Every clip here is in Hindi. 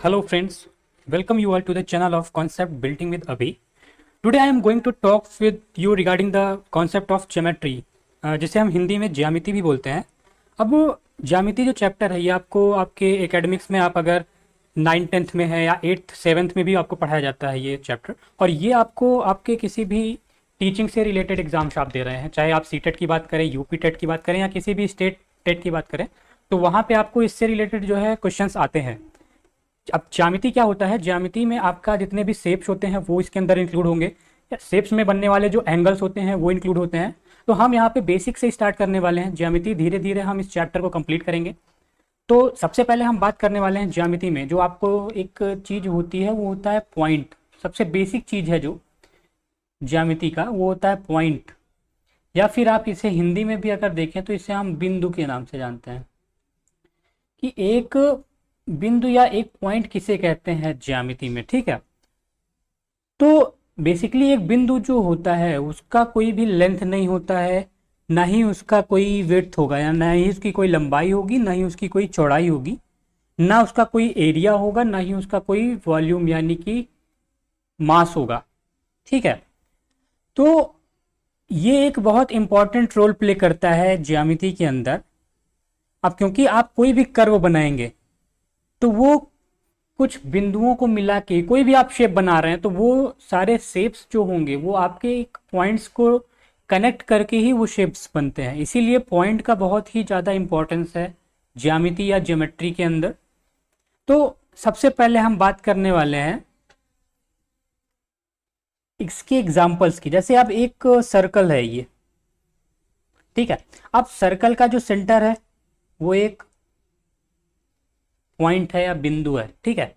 Hello friends, welcome you all to the channel of Concept Building with Abhi. Today I am going to talk with you regarding the concept of geometry, जिसे हम हिंदी में ज्यामिति भी बोलते हैं। अब ज्यामिति जो चैप्टर है ये आपको आपके एकेडमिक्स में आप अगर 9th 10th में है या 8th 7th में भी आपको पढ़ाया जाता है ये चैप्टर, और ये आपको आपके किसी भी टीचिंग से रिलेटेड एग्जाम्स आप दे रहे हैं, चाहे आप सीटेट की बात करें, यूपी टेट की बात करें या किसी भी स्टेट टेट की बात करें, तो वहाँ पे आपको इससे रिलेटेड जो है क्वेश्चंस आते हैं। अब ज्यामिति क्या होता है? ज्यामिति में आपका जितने भी शेप्स होते हैं वो इसके अंदर इंक्लूड होंगे, या शेप्स में बनने वाले जो एंगल्स होते हैं वो इंक्लूड होते हैं। तो हम यहाँ पे बेसिक से स्टार्ट करने वाले हैं ज्यामिति, धीरे धीरे हम इस चैप्टर को कंप्लीट करेंगे। तो सबसे पहले हम बात करने वाले हैं ज्यामिति में जो आपको एक चीज होती है वो होता है पॉइंट। सबसे बेसिक चीज है जो ज्यामिति का वो होता है पॉइंट, या फिर आप इसे हिंदी में भी अगर देखें तो इसे हम बिंदु के नाम से जानते हैं कि एक बिंदु या एक पॉइंट किसे कहते हैं ज्यामिति में। ठीक है, तो बेसिकली एक बिंदु जो होता है उसका कोई भी लेंथ नहीं होता है, ना ही उसका कोई विड्थ होगा, या ना ही उसकी कोई लंबाई होगी, ना ही उसकी कोई चौड़ाई होगी, ना उसका कोई एरिया होगा, ना ही उसका कोई वॉल्यूम यानी कि मास होगा। ठीक है, तो ये एक बहुत इंपॉर्टेंट रोल प्ले करता है ज्यामिति के अंदर। अब क्योंकि आप कोई भी कर्व बनाएंगे तो वो कुछ बिंदुओं को मिला के कोई भी आप शेप बना रहे हैं, तो वो सारे शेप्स जो होंगे वो आपके एक पॉइंट्स को कनेक्ट करके ही वो शेप्स बनते हैं। इसीलिए पॉइंट का बहुत ही ज़्यादा इंपॉर्टेंस है ज्यामिति या ज्योमेट्री के अंदर। तो सबसे पहले हम बात करने वाले हैं इसके एग्जाम्पल्स की। जैसे अब एक सर्कल है ये, ठीक है, अब सर्कल का जो सेंटर है वो एक पॉइंट है या बिंदु है। ठीक है,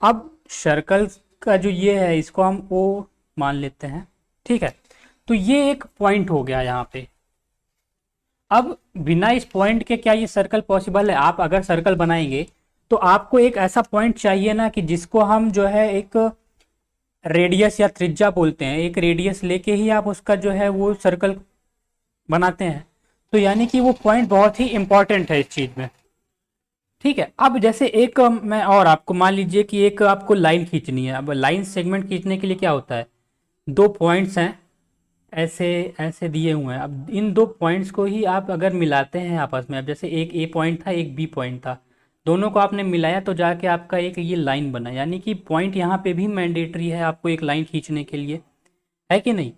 अब सर्कल का जो ये है इसको हम ओ मान लेते हैं। ठीक है, तो ये एक पॉइंट हो गया यहाँ पे। अब बिना इस पॉइंट के क्या ये सर्कल पॉसिबल है? आप अगर सर्कल बनाएंगे तो आपको एक ऐसा पॉइंट चाहिए ना कि जिसको हम जो है एक रेडियस या त्रिज्या बोलते हैं, एक रेडियस लेके ही आप उसका जो है वो सर्कल बनाते हैं। तो यानी कि वो पॉइंट बहुत ही इंपॉर्टेंट है इस चीज में। ठीक है, अब जैसे एक मैं और आपको मान लीजिए कि एक आपको लाइन खींचनी है। अब लाइन सेगमेंट खींचने के लिए क्या होता है, दो पॉइंट्स हैं ऐसे ऐसे दिए हुए हैं। अब इन दो पॉइंट्स को ही आप अगर मिलाते हैं आपस में, अब जैसे एक ए पॉइंट था एक बी पॉइंट था, दोनों को आपने मिलाया तो जाके आपका एक ये लाइन बना। यानी कि पॉइंट यहाँ पे भी मैंडेटरी है आपको एक लाइन खींचने के लिए, है कि नहीं?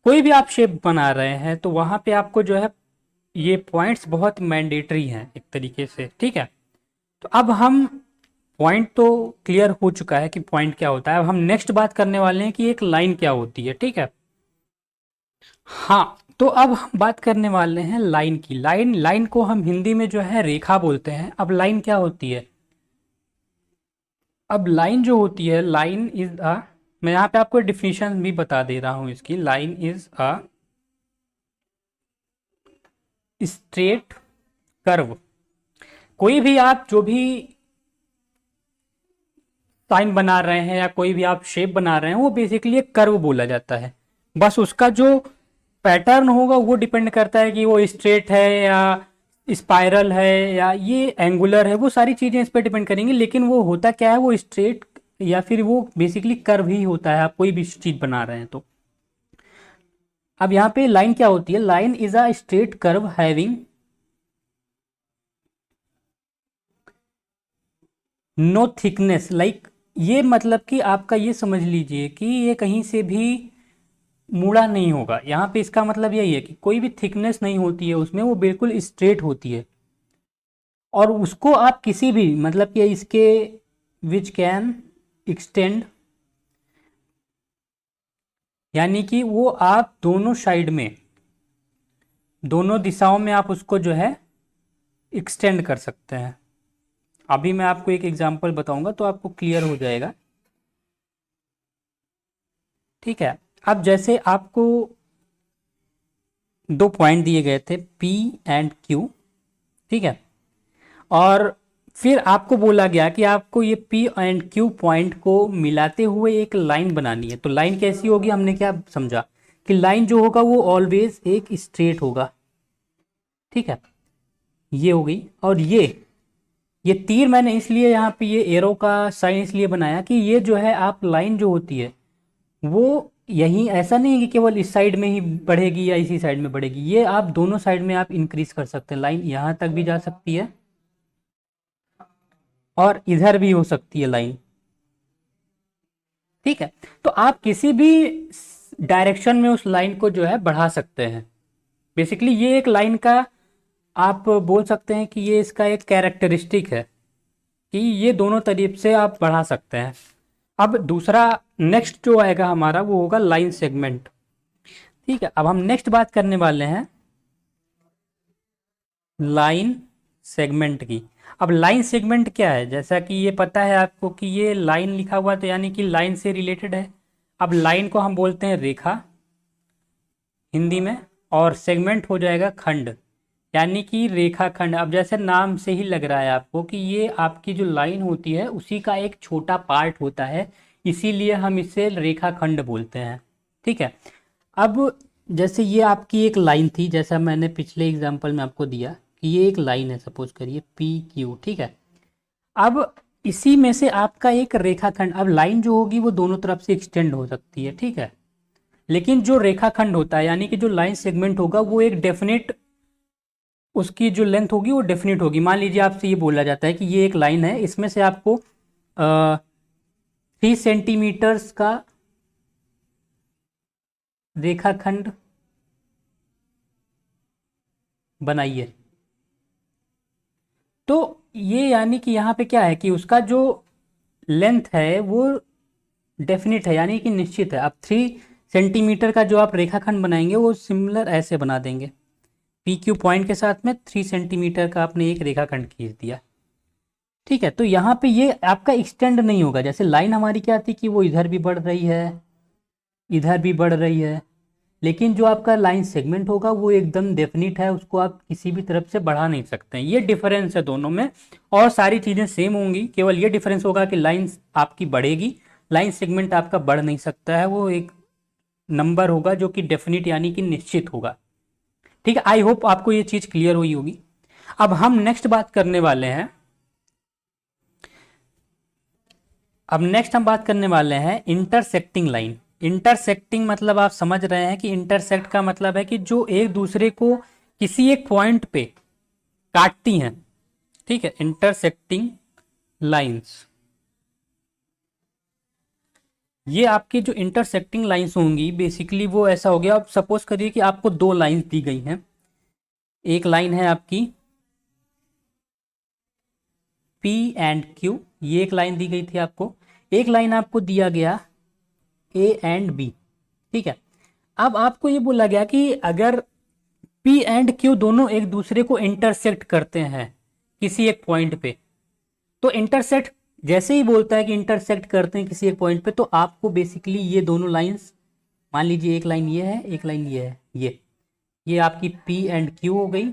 कोई भी आप शेप बना रहे हैं तो वहाँ पे आपको जो है ये पॉइंट्स बहुत मैंडेटरी हैं एक तरीके से। ठीक है, तो अब हम पॉइंट तो क्लियर हो चुका है कि पॉइंट क्या होता है। अब हम नेक्स्ट बात करने वाले हैं कि एक लाइन क्या होती है। ठीक है, हाँ, तो अब हम बात करने वाले हैं लाइन की। लाइन लाइन को हम हिंदी में जो है रेखा बोलते हैं। अब लाइन क्या होती है? अब लाइन जो होती है, लाइन इज अ, मैं यहाँ पे आपको डिफिनेशन भी बता दे रहा हूँ इसकी। Line is a straight curve. कोई भी आप जो भी साइन बना रहे हैं या कोई भी आप शेप बना रहे हैं वो बेसिकली एक कर्व बोला जाता है। बस उसका जो पैटर्न होगा वो डिपेंड करता है कि वो स्ट्रेट है या स्पाइरल है या ये एंगुलर है, वो सारी चीजें इस पर डिपेंड करेंगी। लेकिन वो होता क्या है, वो स्ट्रेट या फिर वो बेसिकली कर्व ही होता है, आप कोई भी चीज बना रहे हैं तो। अब यहाँ पे लाइन क्या होती है? Line is a straight curve having no thickness. Like ये मतलब कि आपका ये समझ लीजिए कि ये कहीं से भी मुड़ा नहीं होगा। यहाँ पे इसका मतलब यही है कि कोई भी थिकनेस नहीं होती है उसमें, वो बिल्कुल स्ट्रेट होती है। और उसको आप किसी भी मतलब कि इसके विच कैन एक्सटेंड, यानी कि वो आप दोनों साइड में, दोनों दिशाओं में आप उसको जो है एक्सटेंड कर सकते हैं। अभी मैं आपको एक एग्जांपल बताऊंगा तो आपको क्लियर हो जाएगा। ठीक है, अब जैसे आपको दो पॉइंट दिए गए थे P एंड Q। ठीक है, और फिर आपको बोला गया कि आपको ये P एंड Q पॉइंट को मिलाते हुए एक लाइन बनानी है। तो लाइन कैसी होगी? हमने क्या समझा कि लाइन जो होगा वो ऑलवेज एक स्ट्रेट होगा। ठीक है, ये हो गई। और ये ये तीर मैंने इसलिए यहाँ पे ये एरो का साइन इसलिए बनाया कि ये जो है आप लाइन जो होती है वो यहीं, ऐसा नहीं है कि केवल इस साइड में ही बढ़ेगी या इसी साइड में बढ़ेगी, ये आप दोनों साइड में आप इंक्रीज कर सकते हैं। लाइन यहाँ तक भी जा सकती है और इधर भी हो सकती है लाइन। ठीक है, तो आप किसी भी डायरेक्शन में उस लाइन को जो है बढ़ा सकते हैं। बेसिकली ये एक लाइन का आप बोल सकते हैं कि ये इसका एक कैरेक्टरिस्टिक है कि ये दोनों तरीके से आप बढ़ा सकते हैं। अब दूसरा नेक्स्ट जो आएगा हमारा वो होगा लाइन सेगमेंट। ठीक है, अब हम नेक्स्ट बात करने वाले हैं लाइन सेगमेंट की। अब लाइन सेगमेंट क्या है, जैसा कि ये पता है आपको कि ये लाइन लिखा हुआ तो यानी कि लाइन से रिलेटेड है। अब लाइन को हम बोलते हैं रेखा हिंदी में, और सेगमेंट हो जाएगा खंड, यानी कि रेखा खंड। अब जैसे नाम से ही लग रहा है आपको कि ये आपकी जो लाइन होती है उसी का एक छोटा पार्ट होता है, इसीलिए हम इसे रेखा खंड बोलते हैं। ठीक है, अब जैसे ये आपकी एक लाइन थी, जैसा मैंने पिछले एग्जाम्पल में आपको दिया कि ये एक लाइन है, सपोज करिए पी क्यू। ठीक है, अब इसी में से आपका एक रेखाखंड, अब लाइन जो होगी वो दोनों तरफ से एक्सटेंड हो सकती है। ठीक है, लेकिन जो रेखाखंड होता है यानी कि जो लाइन सेगमेंट होगा वो एक डेफिनेट, उसकी जो लेंथ होगी वो डेफिनेट होगी। मान लीजिए आपसे ये बोला जाता है कि ये एक लाइन है, इसमें से आपको 3 सेंटीमीटर्स का रेखाखंड बनाइए। तो ये यानी कि यहाँ पे क्या है कि उसका जो लेंथ है वो डेफिनेट है, यानी कि निश्चित है। अब 3 सेंटीमीटर का जो आप रेखाखंड बनाएंगे वो सिमिलर ऐसे बना देंगे, पी क्यू पॉइंट के साथ में 3 सेंटीमीटर का आपने एक रेखाखंड खींच दिया। ठीक है, तो यहाँ पे ये आपका एक्सटेंड नहीं होगा। जैसे लाइन हमारी क्या थी कि वो इधर भी बढ़ रही है, इधर भी बढ़ रही है, लेकिन जो आपका लाइन सेगमेंट होगा वो एकदम डेफिनिट है, उसको आप किसी भी तरफ से बढ़ा नहीं सकते हैं। ये डिफरेंस है दोनों में, और सारी चीज़ें सेम होंगी, केवल ये डिफरेंस होगा कि लाइन आपकी बढ़ेगी, लाइन सेगमेंट आपका बढ़ नहीं सकता है, वो एक नंबर होगा जो कि डेफिनिट यानी कि निश्चित होगा। ठीक है, आई होप आपको ये चीज़ क्लियर हुई होगी। अब हम नेक्स्ट बात करने वाले हैं, अब नेक्स्ट हम बात करने वाले हैं इंटरसेक्टिंग लाइन। इंटरसेक्टिंग मतलब आप समझ रहे हैं कि इंटरसेक्ट का मतलब है कि जो एक दूसरे को किसी एक पॉइंट पे काटती हैं। ठीक है, इंटरसेक्टिंग लाइंस, ये आपकी जो इंटरसेक्टिंग लाइंस होंगी बेसिकली वो ऐसा हो गया। अब सपोज करिए कि आपको दो लाइंस दी गई हैं, एक लाइन है आपकी P एंड Q, ये एक लाइन दी गई थी आपको, एक लाइन आपको दिया गया A एंड B। ठीक है, अब आपको ये बोला गया कि अगर P एंड Q दोनों एक दूसरे को इंटरसेक्ट करते हैं किसी एक पॉइंट पे, तो इंटरसेक्ट जैसे ही बोलता है कि इंटरसेक्ट करते हैं किसी एक पॉइंट पे, तो आपको बेसिकली ये दोनों लाइंस, मान लीजिए एक लाइन ये है, एक लाइन ये है, ये आपकी P एंड Q हो गई,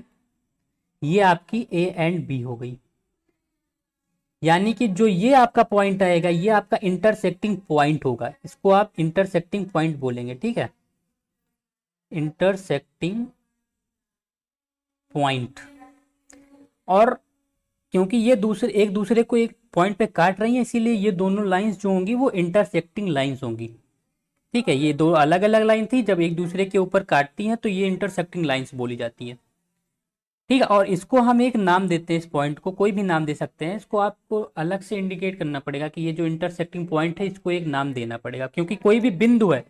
ये आपकी A एंड B हो गई। यानी कि जो ये आपका पॉइंट आएगा ये आपका इंटरसेक्टिंग पॉइंट होगा, इसको आप इंटरसेक्टिंग पॉइंट बोलेंगे। ठीक है, इंटरसेक्टिंग पॉइंट। और क्योंकि ये दूसरे एक दूसरे को एक पॉइंट पे काट रही हैं, इसीलिए ये दोनों लाइंस जो होंगी वो इंटरसेक्टिंग लाइंस होंगी। ठीक है, ये दो अलग अलग लाइन थी, जब एक दूसरे के ऊपर काटती हैं तो ये इंटरसेक्टिंग लाइंस बोली जाती हैं। ठीक है, और इसको हम एक नाम देते हैं, इस पॉइंट को कोई भी नाम दे सकते हैं, इसको आपको अलग से इंडिकेट करना पड़ेगा कि ये जो इंटरसेक्टिंग पॉइंट है इसको एक नाम देना पड़ेगा, क्योंकि कोई भी बिंदु है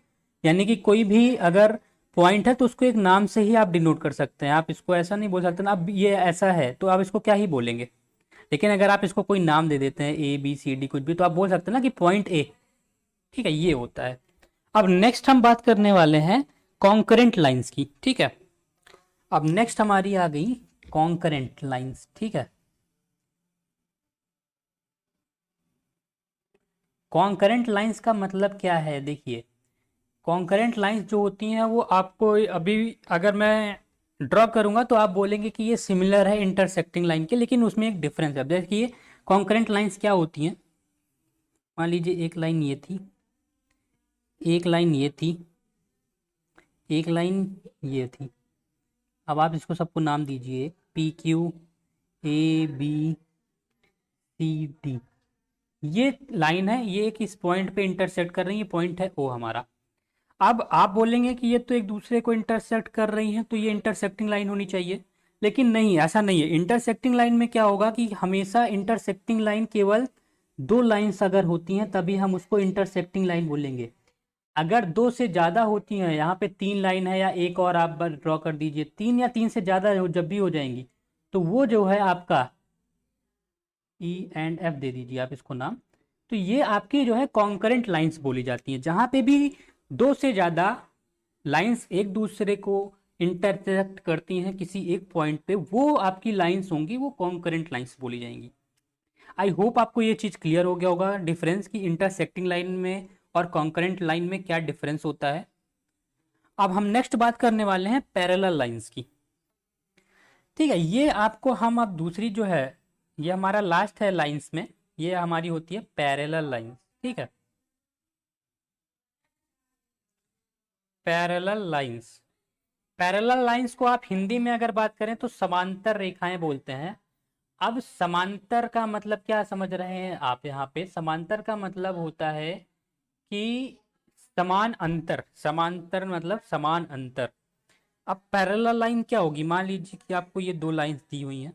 यानी कि कोई भी अगर पॉइंट है तो उसको एक नाम से ही आप डिनोट कर सकते हैं। आप इसको ऐसा नहीं बोल सकते ना, अब ये ऐसा है तो आप इसको क्या ही बोलेंगे। लेकिन अगर आप इसको कोई नाम दे देते हैं ABCD कुछ भी, तो आप बोल सकते हैं ना कि पॉइंट A। ठीक है, ये होता है। अब नेक्स्ट हम बात करने वाले हैं कॉन्करेंट लाइंस की। ठीक है, अब नेक्स्ट हमारी आ गई कॉन्करेंट लाइंस। ठीक है, कॉन्करेंट लाइंस का मतलब क्या है, देखिए कॉन्करेंट लाइंस जो होती हैं वो आपको अभी अगर मैं ड्रॉ करूंगा तो आप बोलेंगे कि ये सिमिलर है इंटरसेक्टिंग लाइन के, लेकिन उसमें एक डिफरेंस है। अब देखिए कॉन्करेंट लाइंस क्या होती हैं, मान लीजिए एक लाइन ये थी, एक लाइन ये थी, एक लाइन ये थी। अब आप इसको सबको नाम दीजिए, PQ, AB, सी डी, ये लाइन है, ये एक इस पॉइंट पे इंटरसेक्ट कर रही है, पॉइंट है ओ हमारा। अब आप बोलेंगे कि ये तो एक दूसरे को इंटरसेक्ट कर रही हैं, तो ये इंटरसेक्टिंग लाइन होनी चाहिए, लेकिन नहीं, ऐसा नहीं है। इंटरसेक्टिंग लाइन में क्या होगा कि हमेशा इंटरसेक्टिंग लाइन केवल दो लाइंस अगर होती हैं तभी हम उसको इंटरसेक्टिंग लाइन बोलेंगे। अगर दो से ज़्यादा होती हैं, यहाँ पे तीन लाइन है या एक और आप ड्रॉ कर दीजिए, तीन या तीन से ज़्यादा जब भी हो जाएंगी, तो वो जो है आपका ई एंड एफ दे दीजिए आप इसको नाम। तो ये आपकी जो है कॉन्करेंट लाइंस बोली जाती हैं। जहाँ पे भी दो से ज़्यादा लाइंस एक दूसरे को इंटरसेक्ट करती हैं किसी एक पॉइंट पे, वो आपकी लाइंस होंगी, वो कॉन्करेंट लाइंस बोली जाएंगी। आई होप आपको ये चीज़ क्लियर हो गया होगा डिफरेंस की इंटरसेक्टिंग लाइन में और कॉन्करेंट लाइन में क्या डिफरेंस होता है। अब हम नेक्स्ट बात करने वाले हैं पैरेलल लाइंस की। ठीक है, ये आपको हम अब दूसरी जो है, ये हमारा लास्ट है लाइंस में, ये हमारी होती है पैरेलल लाइंस। ठीक है, पैरेलल लाइंस, पैरेलल लाइंस को आप हिंदी में अगर बात करें तो समांतर रेखाएं बोलते हैं। अब समांतर का मतलब क्या समझ रहे हैं आप यहाँ पे? समांतर का मतलब होता है कि समान अंतर, समांतर मतलब समान अंतर। अब पैरेलल लाइन क्या होगी? मान लीजिए कि आपको ये दो लाइंस दी हुई हैं,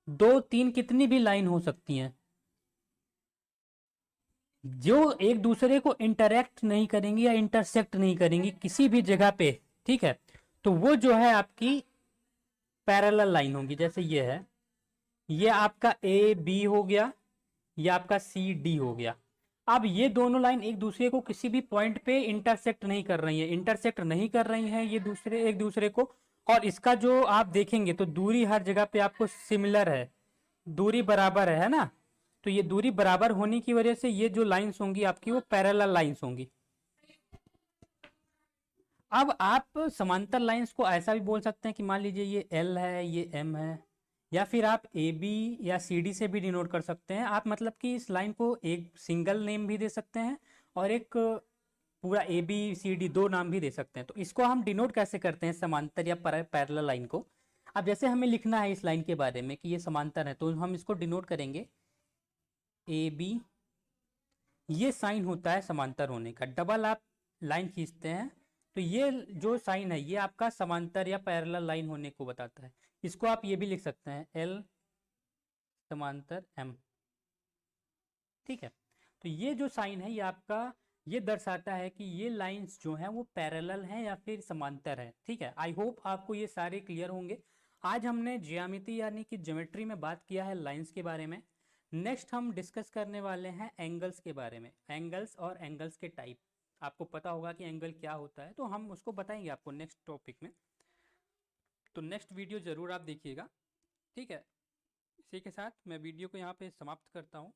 दो तीन कितनी भी लाइन हो सकती हैं, जो एक दूसरे को इंटरेक्ट नहीं करेंगी या इंटरसेक्ट नहीं करेंगी किसी भी जगह पे। ठीक है, तो वो जो है आपकी पैरेलल लाइन होगी। जैसे ये है, ये आपका ए बी हो गया, ये आपका सी डी हो गया। अब ये दोनों लाइन एक दूसरे को किसी भी पॉइंट पे इंटरसेक्ट नहीं कर रही है, इंटरसेक्ट नहीं कर रही हैं ये दूसरे एक दूसरे को। और इसका जो आप देखेंगे तो दूरी हर जगह पे आपको सिमिलर है, दूरी बराबर है ना? तो ये दूरी बराबर होने की वजह से ये जो लाइंस होंगी आपकी वो पैरेलल लाइंस होंगी। अब आप समांतर लाइंस को ऐसा भी बोल सकते हैं कि मान लीजिए ये एल है, ये एम है, या फिर आप ए बी या सी डी से भी डिनोट कर सकते हैं आप। मतलब कि इस लाइन को एक सिंगल नेम भी दे सकते हैं और एक पूरा ए बी सी डी दो नाम भी दे सकते हैं। तो इसको हम डिनोट कैसे करते हैं समांतर या पैरेलल लाइन को? अब जैसे हमें लिखना है इस लाइन के बारे में कि ये समांतर है, तो हम इसको डिनोट करेंगे ए बी। ये साइन होता है समांतर होने का। डबल आप लाइन खींचते हैं तो ये जो साइन है ये आपका समांतर या पैरेलल लाइन होने को बताता है। इसको आप ये भी लिख सकते हैं एल समांतर एम। ठीक है, तो ये जो साइन है ये आपका ये दर्शाता है कि ये लाइंस जो हैं वो पैरेलल हैं या फिर समांतर है। ठीक है, आई होप आपको ये सारे क्लियर होंगे। आज हमने ज्यामिति यानी कि ज्योमेट्री में बात किया है लाइंस के बारे में। नेक्स्ट हम डिस्कस करने वाले हैं एंगल्स के बारे में, एंगल्स और एंगल्स के टाइप। आपको पता होगा कि एंगल क्या होता है, तो हम उसको बताएंगे आपको नेक्स्ट टॉपिक में। तो नेक्स्ट वीडियो ज़रूर आप देखिएगा। ठीक है, इसी के साथ मैं वीडियो को यहाँ पे समाप्त करता हूँ।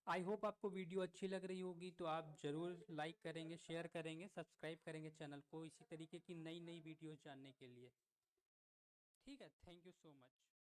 आई होप आपको वीडियो अच्छी लग रही होगी, तो आप ज़रूर लाइक करेंगे, शेयर करेंगे, सब्सक्राइब करेंगे चैनल को इसी तरीके की नई नई वीडियोस जानने के लिए। ठीक है, थैंक यू सो मच।